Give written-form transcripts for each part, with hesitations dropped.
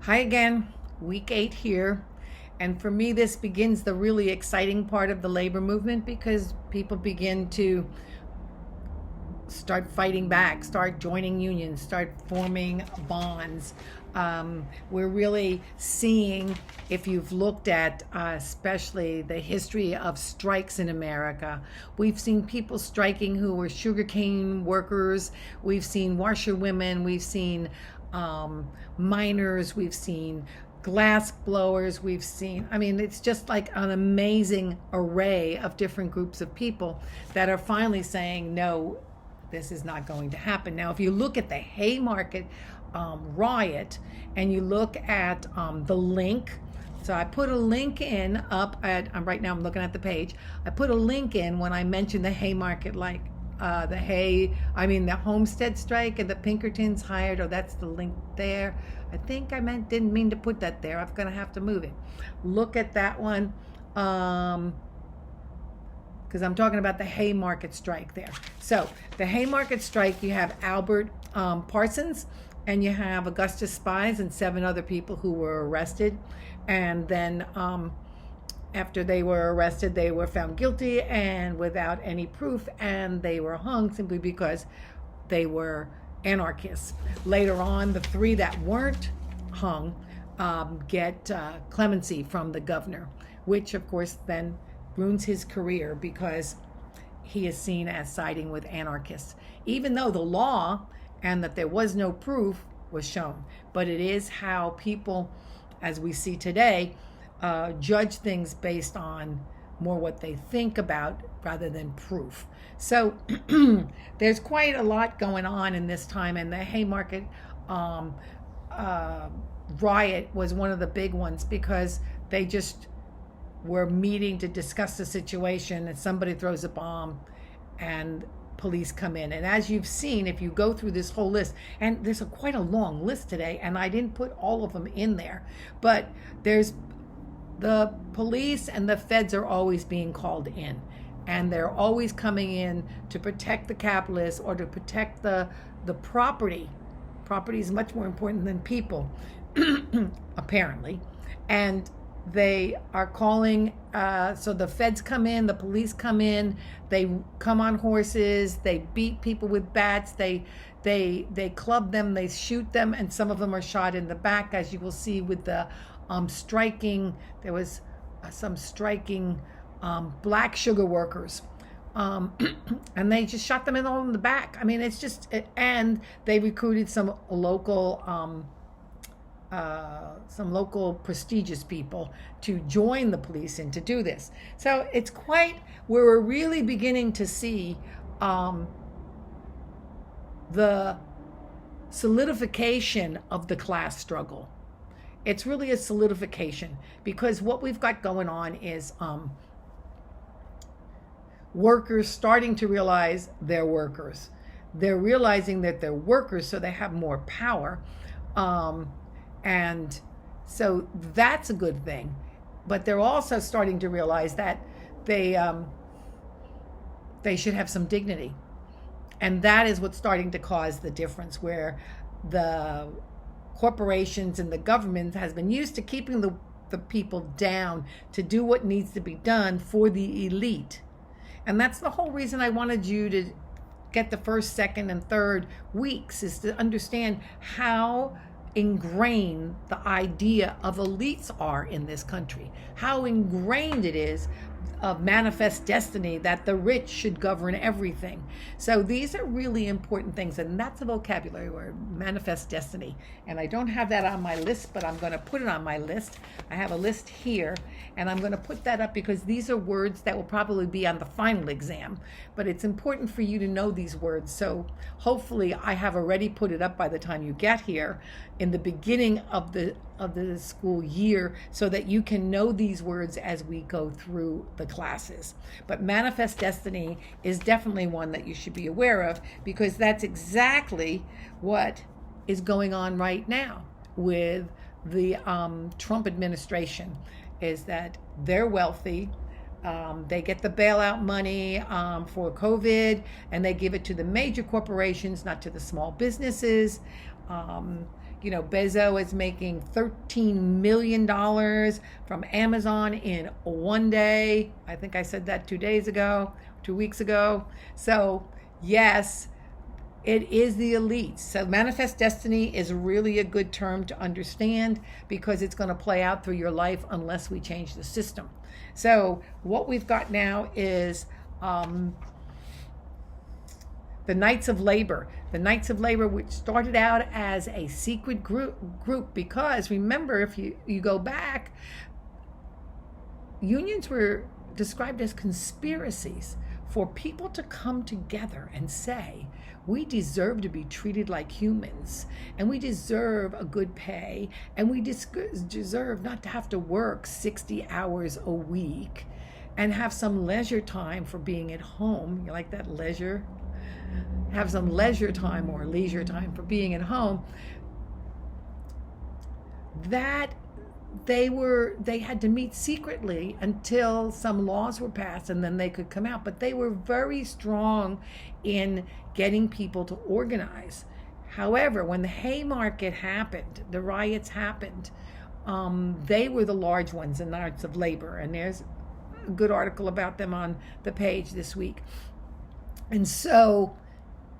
Hi again, week 8 here. And for me, this begins the really exciting part of the labor movement because people begin to start fighting back, start joining unions, start forming bonds. We're really seeing, if you've looked at especially the history of strikes in America, we've seen people striking who were sugarcane workers, we've seen washerwomen, we've seen miners, we've seen glass blowers, we've seen, it's just like an amazing array of different groups of people that are finally saying, no, this is not going to happen. Now, if you look at the Haymarket riot and you look at the link, so I put a link in up at, right now I'm looking at the page, I put a link in when I mentioned the Haymarket, like the Homestead strike and the Pinkertons hired, that's the link there. I think didn't mean to put that there. I'm going to have to move it. Look at that one. Because I'm talking about the Haymarket strike there. So the Haymarket strike, you have Albert Parsons, and you have Augustus Spies and 7 other people who were arrested. And then after they were arrested, they were found guilty and without any proof, and they were hung simply because they were anarchists. Later on, the 3 that weren't hung get clemency from the governor, which of course then ruins his career because he is seen as siding with anarchists, even though the law and that there was no proof was shown. But it is how people, as we see today, judge things based on more what they think about rather than proof. So there's quite a lot going on in this time, and the Haymarket riot was one of the big ones because they just were meeting to discuss the situation, and somebody throws a bomb and police come in. And as you've seen, if you go through this whole list, and there's quite a long list today, and I didn't put all of them in there, but there's the police and the feds are always being called in, and they're always coming in to protect the capitalists or to protect the property. Property is much more important than people, apparently. And they are calling, so the feds come in, the police come in, they come on horses, they beat people with bats, they club them, they shoot them, and some of them are shot in the back, as you will see with the striking. There was some striking black sugar workers, and they just shot them in the back. It's just, and they recruited some local prestigious people to join the police and to do this. So it's we're really beginning to see the solidification of the class struggle. It's really a solidification because what we've got going on is workers starting to realize they're workers. They're realizing that they're workers, so they have more power. And so that's a good thing. But they're also starting to realize that they should have some dignity. And that is what's starting to cause the difference, where the corporations and the government has been used to keeping the people down to do what needs to be done for the elite. And that's the whole reason I wanted you to get the first, second, and third weeks, is to understand how ingrained the idea of elites are in this country, how ingrained it is of manifest destiny that the rich should govern everything. So these are really important things, and that's a vocabulary word, manifest destiny. And I don't have that on my list, but I'm going to put it on my list. I have a list here, and I'm going to put that up because these are words that will probably be on the final exam, but it's important for you to know these words. So hopefully I have already put it up by the time you get here in the beginning of the school year, so that you can know these words as we go through the classes. But manifest destiny is definitely one that you should be aware of, because that's exactly what is going on right now with the Trump administration, is that they're wealthy. They get the bailout money for COVID, and they give it to the major corporations, not to the small businesses. Bezos is making $13 million from Amazon in one day. I think I said that 2 weeks ago. So, yes, it is the elites. So manifest destiny is really a good term to understand because it's going to play out through your life unless we change the system. So what we've got now is the Knights of Labor. The Knights of Labor, which started out as a secret group because remember, if you go back, unions were described as conspiracies for people to come together and say, we deserve to be treated like humans, and we deserve a good pay, and we deserve not to have to work 60 hours a week and have some leisure time for being at home. You like that, leisure? Have some leisure time or leisure time for being at home. That they had to meet secretly until some laws were passed and then they could come out. But they were very strong in getting people to organize. However, when the Haymarket happened, the riots happened, they were the large ones, the Knights of Labor. And there's a good article about them on the page this week. And so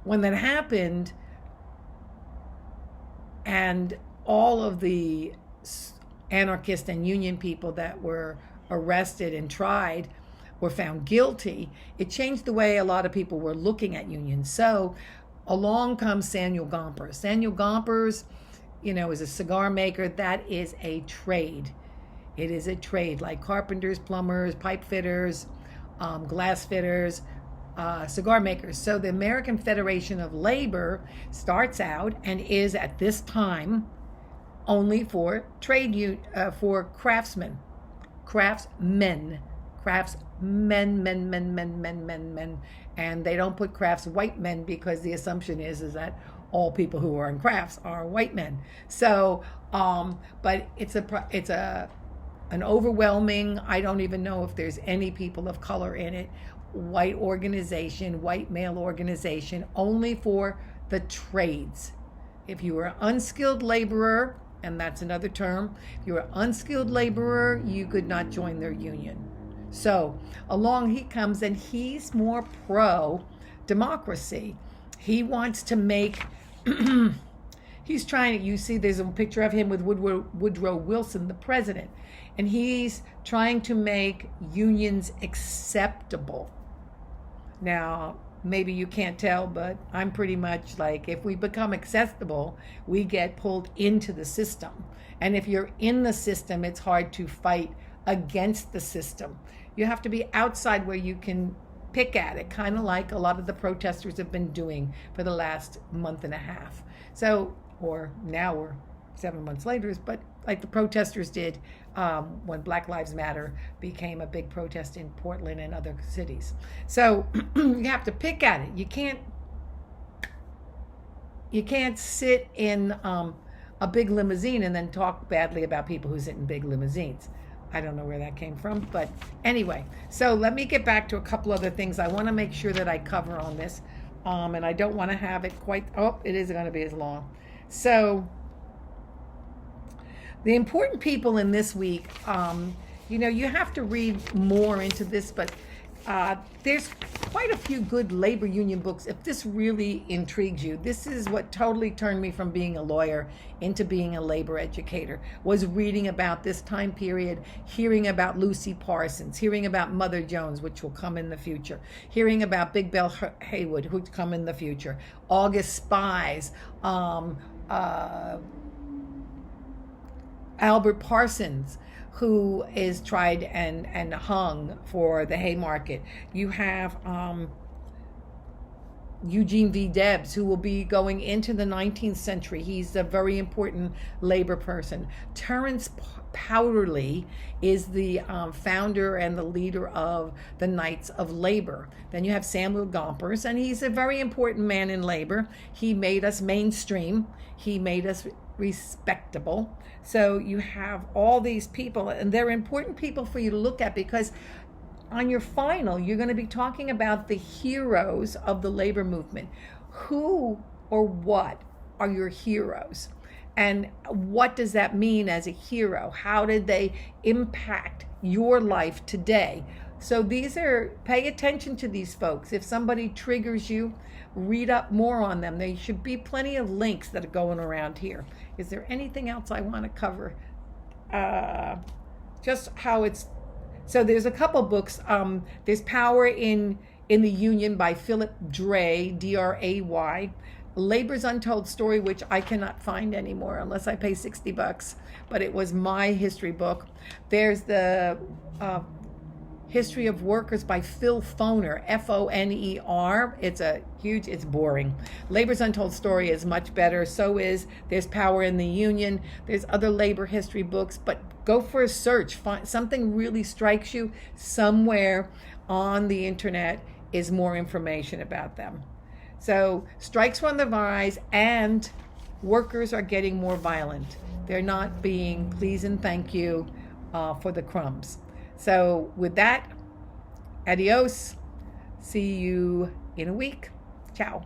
when that happened, and all of the anarchist and union people that were arrested and tried were found guilty, it changed the way a lot of people were looking at unions. So along comes Samuel Gompers. Samuel Gompers, is a cigar maker. That is a trade. It is a trade, like carpenters, plumbers, pipe fitters, glass fitters, cigar makers. So the American Federation of Labor starts out and is at this time only for for craftsmen, men, and they don't put crafts white men because the assumption is that all people who are in crafts are white men. So, but it's an overwhelming. I don't even know if there's any people of color in it. White male organization, only for the trades. If you were an unskilled laborer, and that's another term, if you were an unskilled laborer, you could not join their union. So along he comes, and he's more pro-democracy. He wants to make, he's trying to, you see there's a picture of him with Woodrow Wilson, the president, and he's trying to make unions acceptable. Now, maybe you can't tell, but I'm pretty much like, if we become acceptable, we get pulled into the system. And if you're in the system, it's hard to fight against the system. You have to be outside where you can pick at it, kind of like a lot of the protesters have been doing for the last month and a half. So, or now we're 7 months later, but like the protesters did when Black Lives Matter became a big protest in Portland and other cities. So you have to pick at it. You can't sit in a big limousine and then talk badly about people who sit in big limousines. I don't know where that came from, but anyway. So let me get back to a couple other things I want to make sure that I cover on this, and I don't want to have it quite. It isn't going to be as long. So the important people in this week, you have to read more into this, but there's quite a few good labor union books. If this really intrigues you, this is what totally turned me from being a lawyer into being a labor educator, was reading about this time period, hearing about Lucy Parsons, hearing about Mother Jones, which will come in the future, hearing about Big Bell Haywood, who will come in the future, August Spies, Albert Parsons, who is tried and hung for the Haymarket. You have Eugene V. Debs, who will be going into the 19th century. He's a very important labor person. Terence Powderly is the founder and the leader of the Knights of Labor. Then you have Samuel Gompers, and he's a very important man in labor. He made us mainstream. He made us respectable. So you have all these people, and they're important people for you to look at, because on your final, you're going to be talking about the heroes of the labor movement. Who or what are your heroes? And what does that mean as a hero? How did they impact your life today? So pay attention to these folks. If somebody triggers you, read up more on them. There should be plenty of links that are going around here. Is there anything else I want to cover? Just how it's, so there's a couple books. There's Power in the Union by Philip Dray, Dray. Labor's Untold Story, which I cannot find anymore unless I pay $60, but it was my history book. There's the History of Workers by Phil Foner, Foner. It's boring. Labor's Untold Story is much better. There's Power in the Union. There's other labor history books, but go for a search. Find something really strikes you. Somewhere on the internet is more information about them. So strikes are on the rise, and workers are getting more violent. They're not being please and thank you for the crumbs. So with that, adios. See you in a week. Ciao.